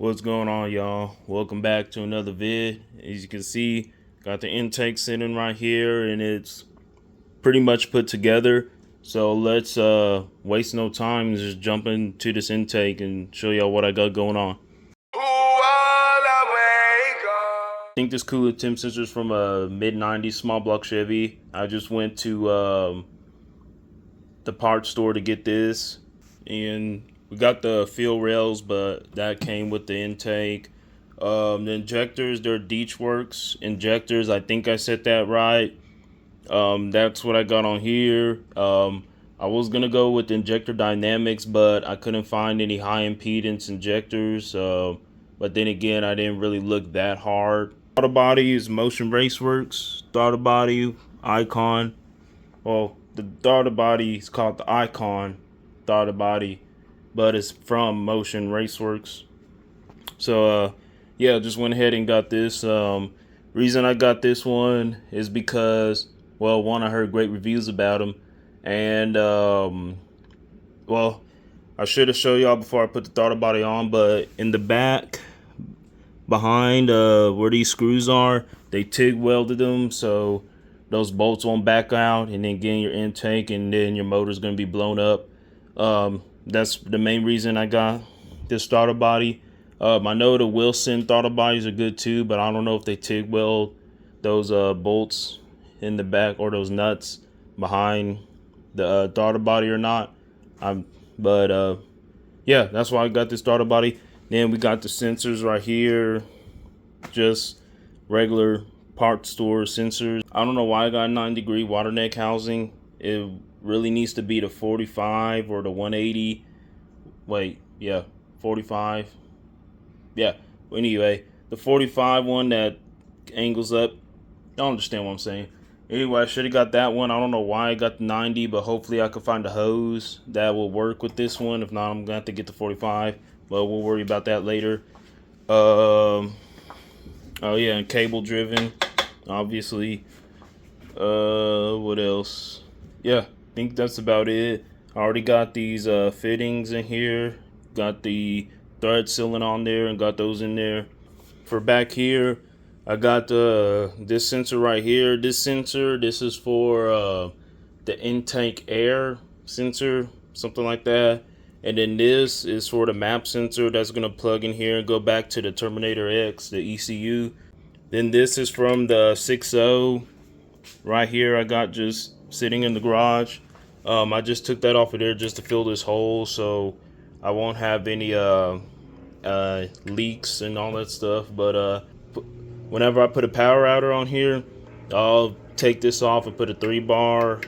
What's going on, y'all? Welcome back to another vid. As you can see, got the intake sitting right here and it's pretty much put together. So let's waste no time and just jump into this intake and show y'all what I got going on. I think this coolant temp sensor is from a mid-90s small block Chevy. I just went to the parts store to get this, and we got the fuel rails, but that came with the intake. The injectors, they're Works injectors. I think I said that right. That's what I got on here. I was gonna go with injector dynamics, but I couldn't find any high impedance injectors. But then again, I didn't really look that hard. Throttle body is Motion Raceworks. Throttle body Icon. Well, the throttle body is called the Icon throttle body, but it's from Motion Raceworks. So yeah, just went ahead and got this. Reason I got this one is because, well, one, I heard great reviews about them, and well, I should have showed y'all before I put the throttle body on, but in the back behind where these screws are, they TIG welded them so those bolts won't back out and then get in your intake, and then your motor's going to be blown up. That's the main reason I got this throttle body. I know the Wilson throttle bodies are good too, but I don't know if they TIG weld those bolts in the back or those nuts behind the throttle body or not. But yeah, that's why I got this throttle body. Then we got the sensors right here, just regular part store sensors. I don't know why I got 9-degree water neck housing. It really needs to be the 45 or the 180. Wait, yeah, 45. Yeah, anyway, the 45 one that angles up. Y'all understand what I'm saying. Anyway, I should have got that one. I don't know why I got the 90, but hopefully I can find a hose that will work with this one. If not, I'm gonna have to get the 45, but we'll worry about that later. Oh yeah, and cable driven, obviously. What else? Yeah, I think that's about it. I already got these fittings in here. Got the thread sealing on there and got those in there. For back here, I got this sensor right here. This is for the intake air sensor, something like that. And then this is for the map sensor that's gonna plug in here and go back to the Terminator X, the ECU. Then this is from the 6.0 right here. I got just sitting in the garage. I just took that off of there just to fill this hole so I won't have any leaks and all that stuff. But whenever I put a power outer on here, I'll take this off and put a 3-bar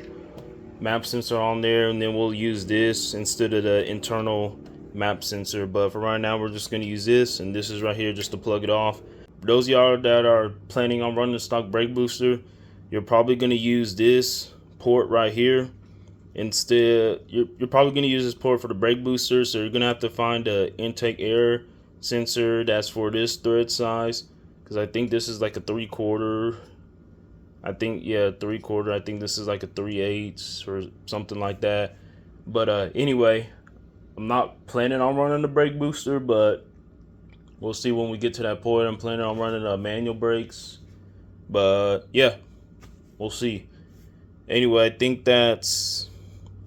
map sensor on there, and then we'll use this instead of the internal map sensor. But for right now, we're just going to use this, and this is right here just to plug it off. For those of y'all that are planning on running the stock brake booster, you're probably going to use this port right here instead. You're probably going to use this port for the brake booster, so you're going to have to find a intake air sensor that's for this thread size, because I think this is like a 3/4. I think, yeah, 3/4. I think this is like a 3/8 or something like that. But anyway, I'm not planning on running the brake booster, but we'll see when we get to that point. I'm planning on running manual brakes, but yeah, we'll see. Anyway, I think that's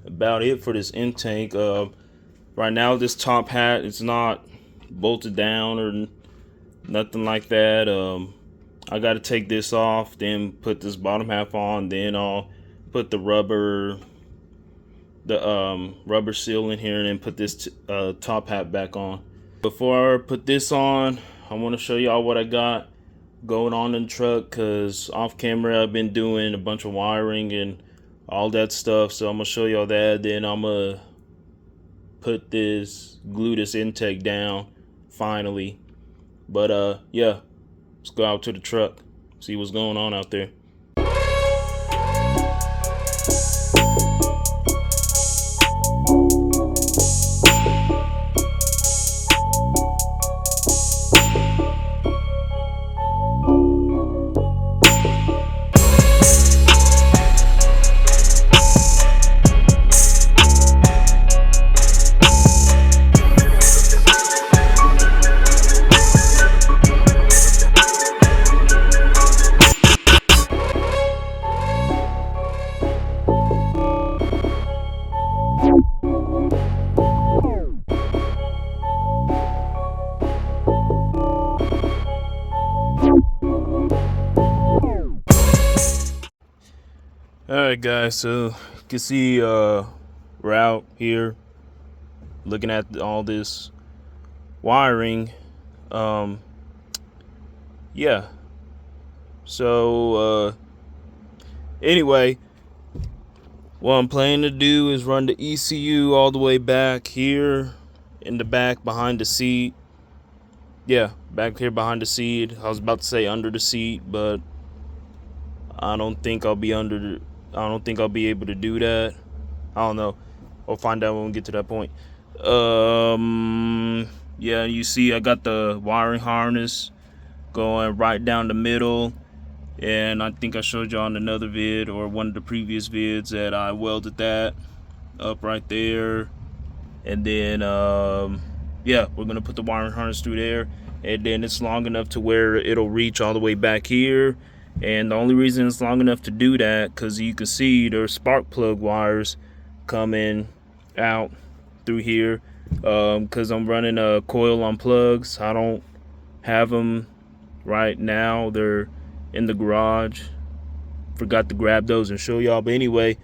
about it for this intake. Right now, this top hat, it's not bolted down or nothing like that. I got to take this off, then put this bottom half on, then I'll put the rubber seal in here, and then put this top hat back on. Before I put this on, I want to show y'all what I got going on in the truck, because off camera I've been doing a bunch of wiring and all that stuff, so I'm gonna show y'all that. Then I'm gonna glue this intake down finally. But yeah, let's go out to the truck, see what's going on out there. Alright guys, so you can see we're out here looking at all this wiring. Yeah, so anyway, what I'm planning to do is run the ECU all the way back here in the back behind the seat. Yeah, back here behind the seat. I was about to say under the seat, but I don't think I'll be I don't think I'll be able to do that. I don't know. I'll find out when we get to that point. Yeah, you see I got the wiring harness going right down the middle, and I think I showed you on another vid or one of the previous vids that I welded that up right there. And then yeah, we're gonna put the wiring harness through there, and then it's long enough to where it'll reach all the way back here. And the only reason it's long enough to do that, because you can see there's spark plug wires coming out through here, because I'm running a coil on plugs. I don't have them right now, they're in the garage. Forgot to grab those and show y'all, but anyway,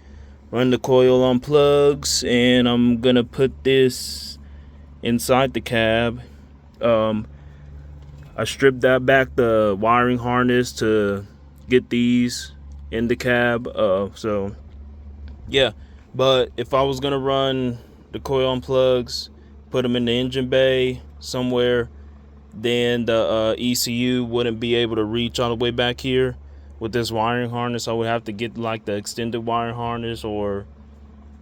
run the coil on plugs, and I'm gonna put this inside the cab. I stripped that back, the wiring harness, to get these in the cab. So yeah, but if I was gonna run the coil on plugs, put them in the engine bay somewhere, then the ECU wouldn't be able to reach all the way back here with this wiring harness. I would have to get like the extended wire harness, or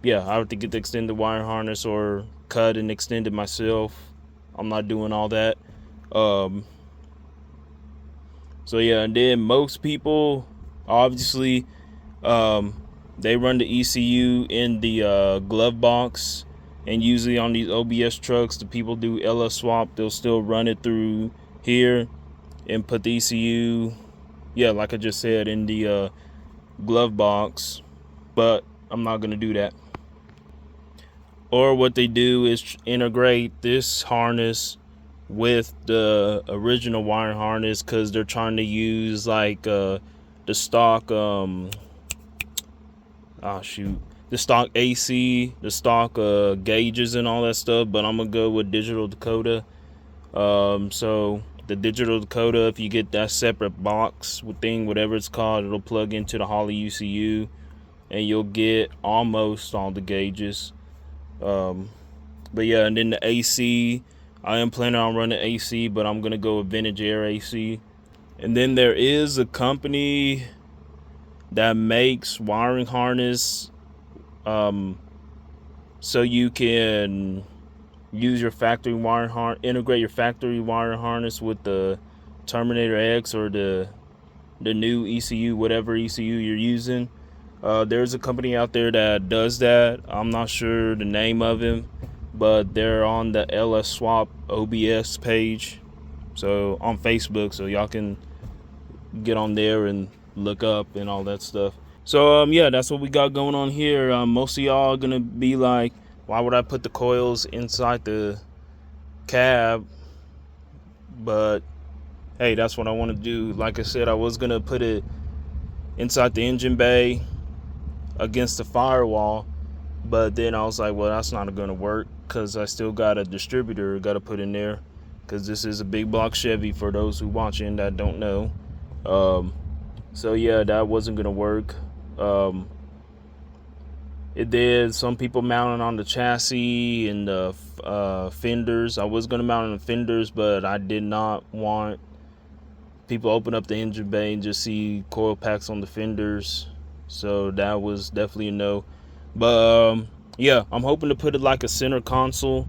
yeah, I have to get the extended wire harness or cut and extend it myself. I'm not doing all that. So yeah, and then most people obviously they run the ECU in the glove box, and usually on these OBS trucks, the people do LS swap, they'll still run it through here and put the ECU, yeah, like I just said, in the glove box. But I'm not gonna do that. Or what they do is integrate this harness with the original wiring harness, because they're trying to use like the stock the stock AC, the stock gauges and all that stuff. But I'm gonna go with digital Dakota. So the digital Dakota, if you get that separate box thing, whatever it's called, it'll plug into the Holley ECU, and you'll get almost all the gauges. But yeah, and then the AC, I am planning on running AC, but I'm gonna go with vintage air AC. And then there is a company that makes wiring harness, so you can use your factory wiring harness, integrate your factory wiring harness with the Terminator X or the new ECU, whatever ECU you're using. There's a company out there that does that. I'm not sure the name of him, but they're on the LS Swap OBS page, so on Facebook, so y'all can get on there and look up and all that stuff. So yeah, that's what we got going on here. Most of y'all are gonna be like, why would I put the coils inside the cab? But hey, that's what I want to do. Like I said, I was gonna put it inside the engine bay against the firewall, but then I was like, well, that's not gonna work, because I still got a distributor got to put in there, because this is a big block Chevy for those who watching that don't know. So yeah, that wasn't gonna work. It did. Some people mounted on the chassis and the fenders. I was gonna mount on the fenders, but I did not want people open up the engine bay and just see coil packs on the fenders. So that was definitely a no. But yeah, I'm hoping to put it like a center console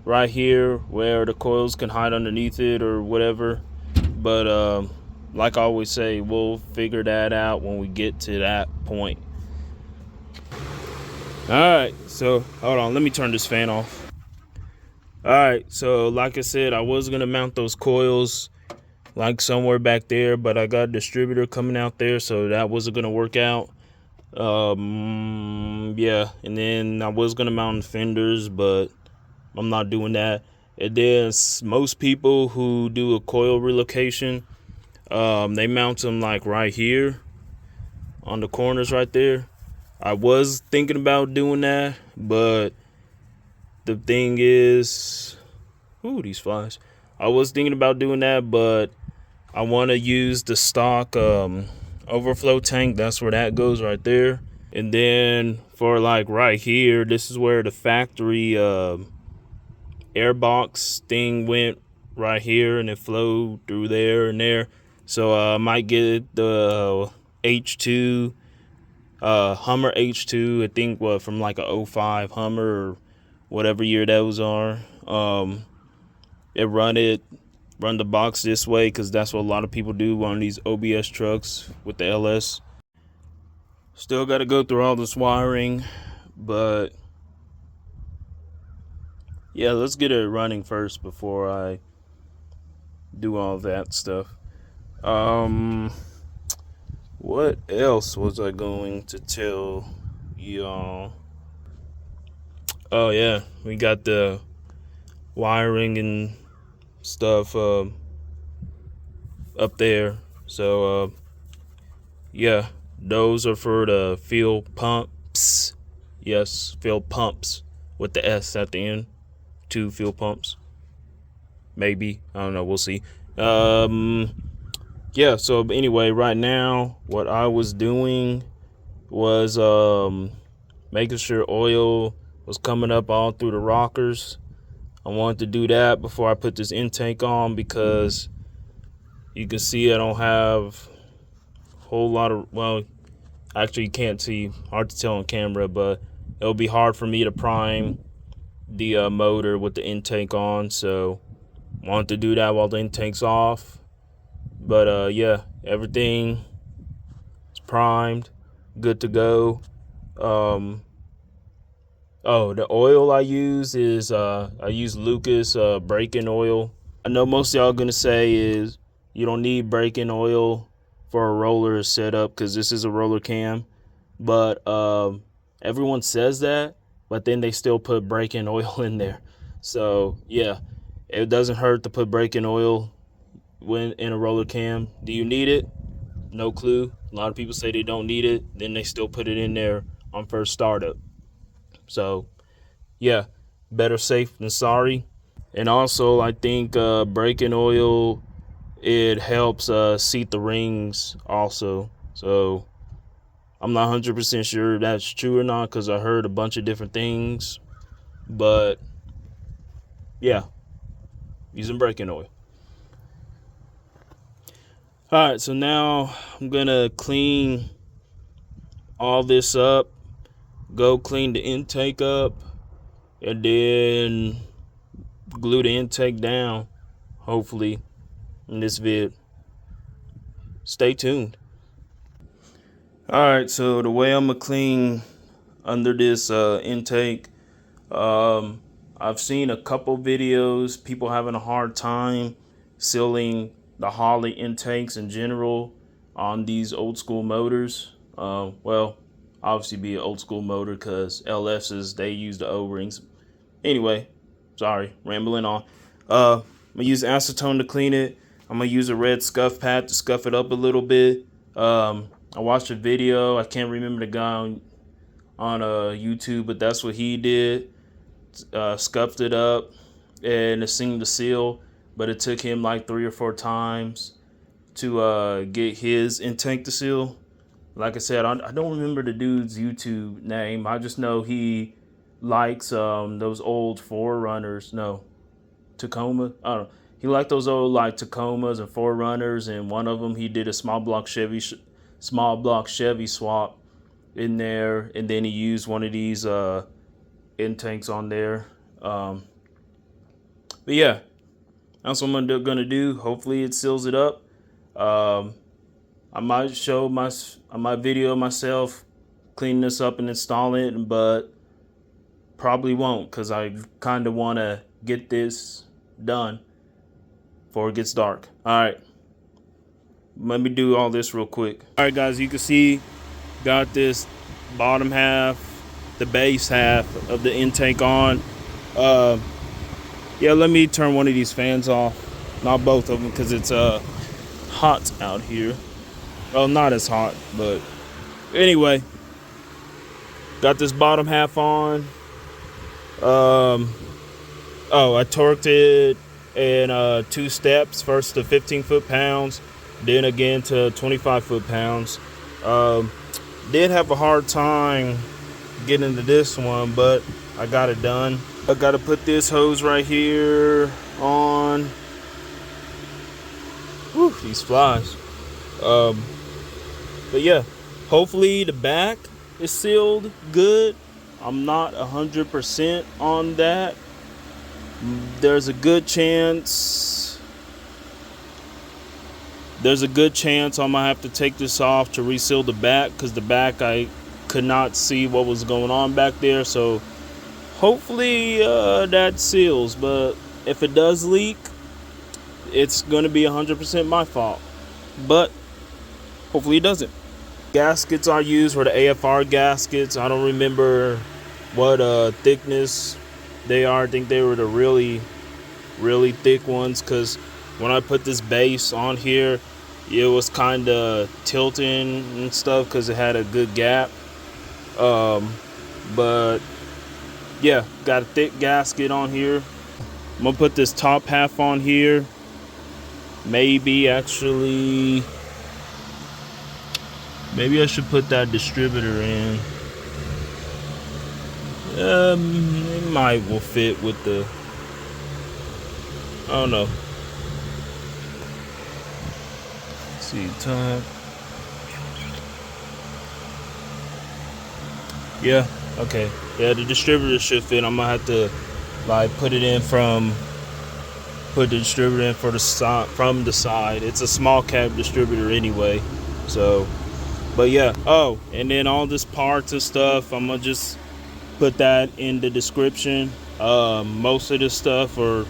right here where the coils can hide underneath it or whatever. But like I always say, we'll figure that out when we get to that point. Alright, so hold on, let me turn this fan off. Alright, so like I said, I was gonna mount those coils like somewhere back there, but I got a distributor coming out there, so that wasn't gonna work out. Yeah, and then I was gonna mount the fenders, but I'm not doing that. And then most people who do a coil relocation, they mount them like right here on the corners right there. I was thinking about doing that, but the thing is, ooh, these flies. I was thinking about doing that, but I want to use the stock overflow tank. That's where that goes, right there. And then for like right here, this is where the factory airbox thing went, right here, and it flowed through there and there. So I might get the H2 Hummer H2, I think from like a 05 Hummer or whatever year those are. Run the box this way because that's what a lot of people do on these OBS trucks with the LS. Still got to go through all this wiring, but yeah, let's get it running first before I do all that stuff. What else was I going to tell y'all? Oh yeah, we got the wiring and stuff up there. So yeah, those are for the fuel pumps. Yes, fuel pumps with the S at the end. 2 fuel pumps. Maybe, I don't know, we'll see. Yeah, so anyway, right now what I was doing was making sure oil was coming up all through the rockers. I wanted to do that before I put this intake on because you can see I don't have a whole lot of, well, actually you can't see, hard to tell on camera, but it'll be hard for me to prime the motor with the intake on, so I wanted to do that while the intake's off. But yeah, everything is primed, good to go. Oh, the oil I use is I use Lucas braking oil. I know most of y'all gonna say is you don't need braking oil for a roller setup because this is a roller cam, but everyone says that, but then they still put braking oil in there. So yeah, it doesn't hurt to put braking oil when in a roller cam. Do you need it? No clue. A lot of people say they don't need it, then they still put it in there on first startup. So yeah, better safe than sorry. And also I think braking oil, it helps seat the rings also. So I'm not 100% sure if that's true or not because I heard a bunch of different things, but yeah, using braking oil. All right, so now I'm gonna clean all this up, go clean the intake up, and then glue the intake down, hopefully, in this vid. Stay tuned. All right, so the way I'm gonna clean under this intake, I've seen a couple videos, people having a hard time sealing the Holley intakes in general on these old school motors. Well, obviously be an old school motor because LS's, they use the O-rings. Anyway, sorry, rambling on. I'm gonna use acetone to clean it. I'm gonna use a red scuff pad to scuff it up a little bit. I watched a video, I can't remember the guy on YouTube, but that's what he did. Scuffed it up and it seemed to seal, but it took him like 3 or 4 times to get his intake to seal. Like I said, I don't remember the dude's YouTube name. I just know he likes those old Forerunners. No, Tacoma. I don't know. He liked those old like Tacomas and Forerunners, and one of them he did a small block Chevy swap in there, and then he used one of these intakes on there. But yeah, that's what I'm gonna do. Hopefully it seals it up. I might video myself cleaning this up and installing it, but probably won't because I kind of want to get this done before it gets dark. All right, let me do all this real quick. All right, guys, you can see got this bottom half, the base half of the intake on. Yeah, let me turn one of these fans off, not both of them, because it's hot out here. Well, not as hot, but anyway, Got this bottom half on. Oh, I torqued it in 2 steps. First to 15 foot-pounds, then again to 25 foot-pounds. Did have a hard time getting into this one, but I got it done. I got to put this hose right here on. Whew, these flies. But yeah, hopefully the back is sealed good. I'm not 100% on that. There's a good chance I might have to take this off to reseal the back, because the back I could not see what was going on back there. So hopefully that seals, but if it does leak, it's going to be 100% my fault, but hopefully it doesn't. Gaskets I used were the AFR gaskets. I don't remember what thickness they are. I think they were the really thick ones, because when I put this base on here, it was kind of tilting and stuff because it had a good gap. But yeah, got a thick gasket on here. I'm gonna put this top half on here. Maybe I should put that distributor in. It might will fit with the, I don't know. Let's see, top. Yeah, okay. Yeah, the distributor should fit. I'm gonna have to like put the distributor in for the side, from the side. It's a small cap distributor anyway. So, but yeah. Oh, and then all this parts and stuff, I'm gonna just put that in the description. Most of this stuff, or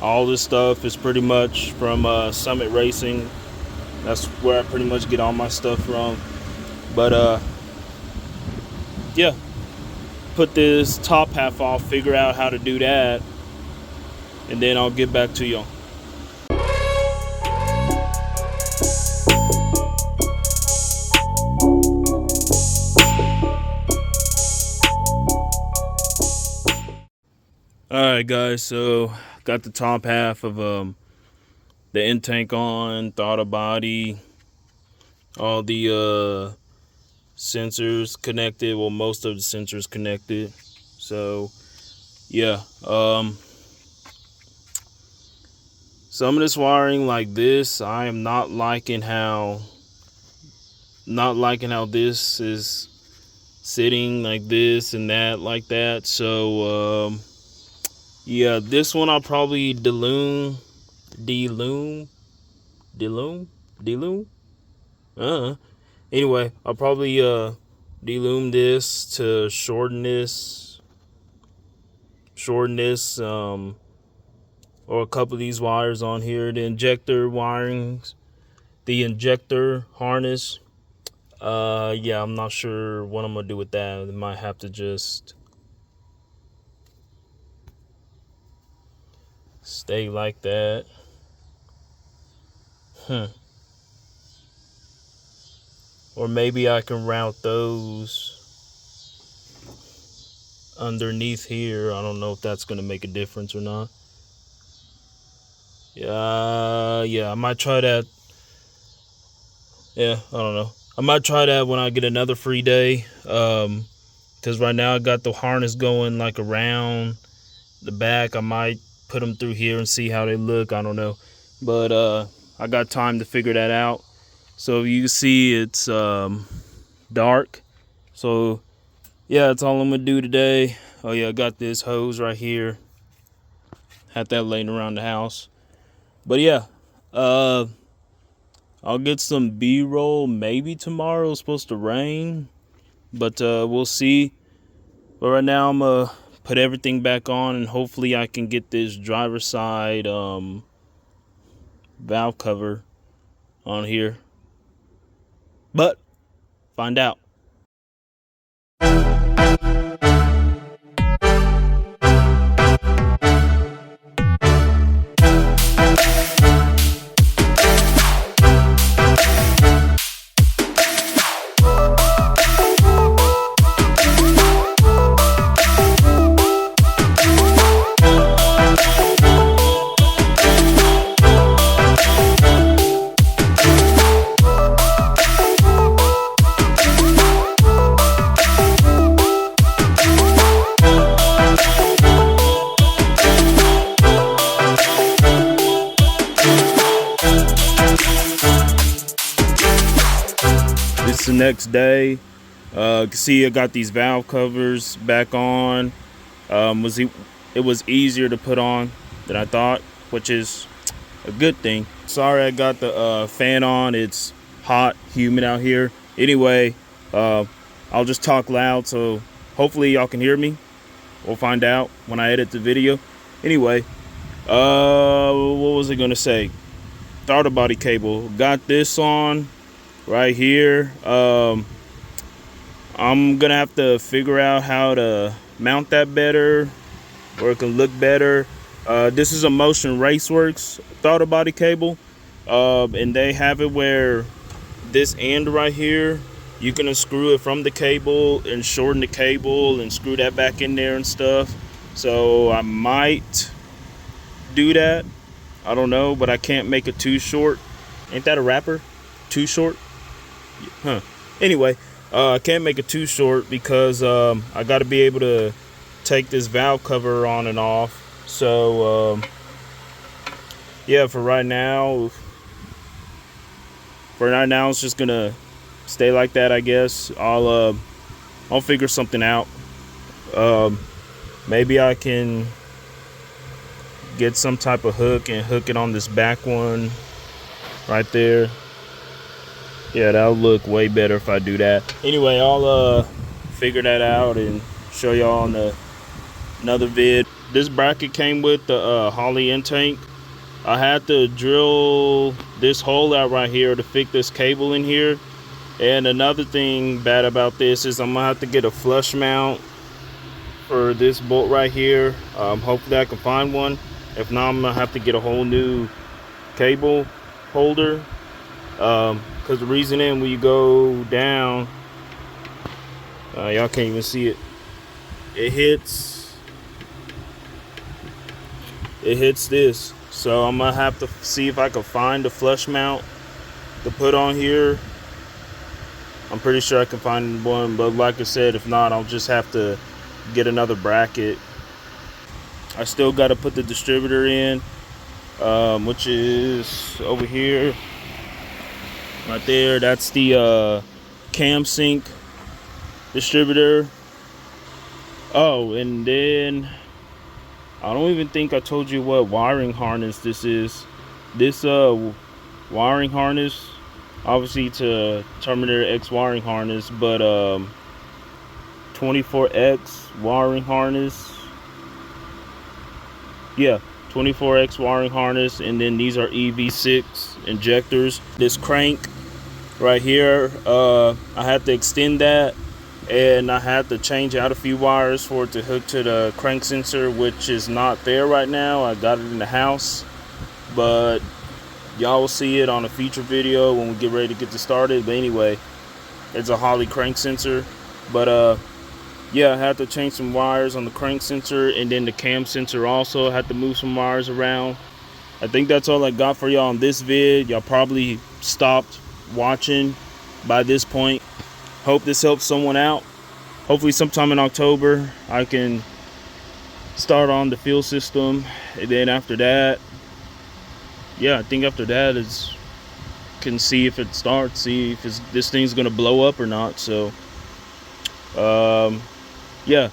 all this stuff, is pretty much from Summit Racing. That's where I pretty much get all my stuff from. But yeah, put this top half off, figure out how to do that, and then I'll get back to y'all. Alright guys, so got the top half of the intake on, throttle body, all the sensors connected. Well, most of the sensors connected. So yeah, some of this wiring like this, I am not liking how this is sitting like this and that like that. So yeah, this one I'll probably delume. Anyway, I'll probably delume this to shorten this, or a couple of these wires on here, the injector wirings, the injector harness. Yeah, I'm not sure what I'm gonna do with that. I might have to just stay like that. Or maybe I can route those underneath here. I don't know if that's gonna make a difference or not. Yeah, I might try that. Yeah, I don't know. I might try that when I get another free day. Because right now I got the harness going like around the back. I might put them through here and see how they look. I don't know. But I got time to figure that out. So you can see it's dark. So yeah, that's all I'm gonna do today. Oh yeah, I got this hose right here. Had that laying around the house. But yeah, I'll get some B-roll maybe tomorrow. It's supposed to rain, but we'll see. But right now I'm gonna put everything back on, and hopefully I can get this driver's side valve cover on here. But find out. the next day. You can see I got these valve covers back on. It was easier to put on than I thought, which is a good thing. Sorry I got the fan on. It's hot, humid out here. Anyway, I'll just talk loud, so hopefully y'all can hear me. We'll find out when I edit the video. Anyway, what was I gonna say? Throttle body cable. Got this on right here. I'm gonna have to figure out how to mount that better, or it can look better. This is a Motion Raceworks throttle body cable, and they have it where this end right here, you can unscrew it from the cable and shorten the cable and screw that back in there and stuff. So I might do that. I don't know, but I can't make it too short. Ain't that a rapper? Too short? Huh. Anyway, I can't make it too short because I got to be able to take this valve cover on and off. So yeah, for right now it's just gonna stay like that, I guess. I'll figure something out. Maybe I can get some type of hook and hook it on this back one right there. Yeah, that'll look way better if I do that. Anyway, I'll figure that out and show y'all on another vid. This bracket came with the Holley intake. I had to drill this hole out right here to fit this cable in here. And another thing bad about this is I'm gonna have to get a flush mount for this bolt right here. Hopefully I can find one. If not, I'm gonna have to get a whole new cable holder. Because the reason when you go down, y'all can't even see it. It hits this. So I'm gonna have to see if I can find a flush mount to put on here. I'm pretty sure I can find one, but like I said, if not, I'll just have to get another bracket. I still got to put the distributor in, which is over here, right there. That's the Camshaft distributor. Oh, and then I don't even think I told you what wiring harness this is. This wiring harness, obviously to Terminator X wiring harness, but 24X wiring harness. Yeah, 24X wiring harness, and then these are EV6 injectors. This crank right here, I had to extend that, and I had to change out a few wires for it to hook to the crank sensor, which is not there right now. I got it in the house, but y'all will see it on a future video when we get ready to get this started. But anyway, it's a Holley crank sensor. But yeah, I had to change some wires on the crank sensor, and then the cam sensor also. I had to move some wires around. I think that's all I got for y'all on this vid. Y'all probably stopped watching by this point. Hope this helps someone out. Hopefully sometime in October I can start on the fuel system, and then after that, yeah, I think after that is can see if it starts, see if this thing's gonna blow up or not. So yeah,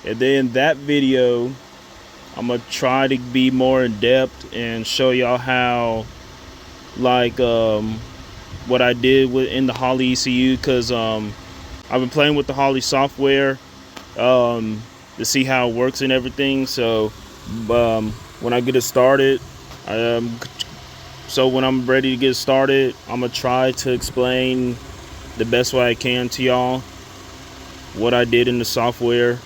and then that video I'm gonna try to be more in depth and show y'all how, like, what I did in the Holley ECU, because I've been playing with the Holley software to see how it works and everything. So when I get it started, so when I'm ready to get started, I'm gonna try to explain the best way I can to y'all what I did in the software,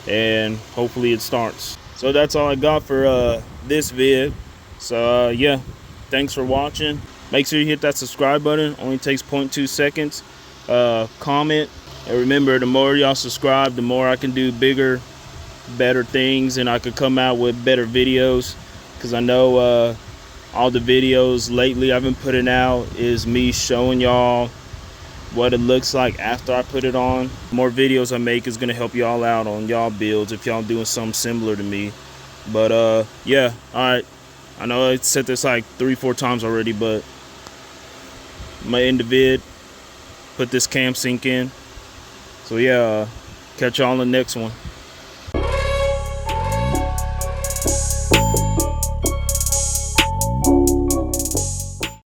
and hopefully it starts. So that's all I got for this vid. So yeah, thanks for watching. Make sure you hit that subscribe button. Only takes 0.2 seconds. Comment, and remember, the more y'all subscribe, the more I can do bigger, better things, and I could come out with better videos. Because I know all the videos lately I've been putting out is me showing y'all what it looks like after I put it on. More videos I make is gonna help y'all out on y'all builds if y'all doing something similar to me. But yeah, all right, I know I said this like 3-4 times already, but I'm gonna end the vid. put this cam sync in. So yeah, catch y'all on the next one.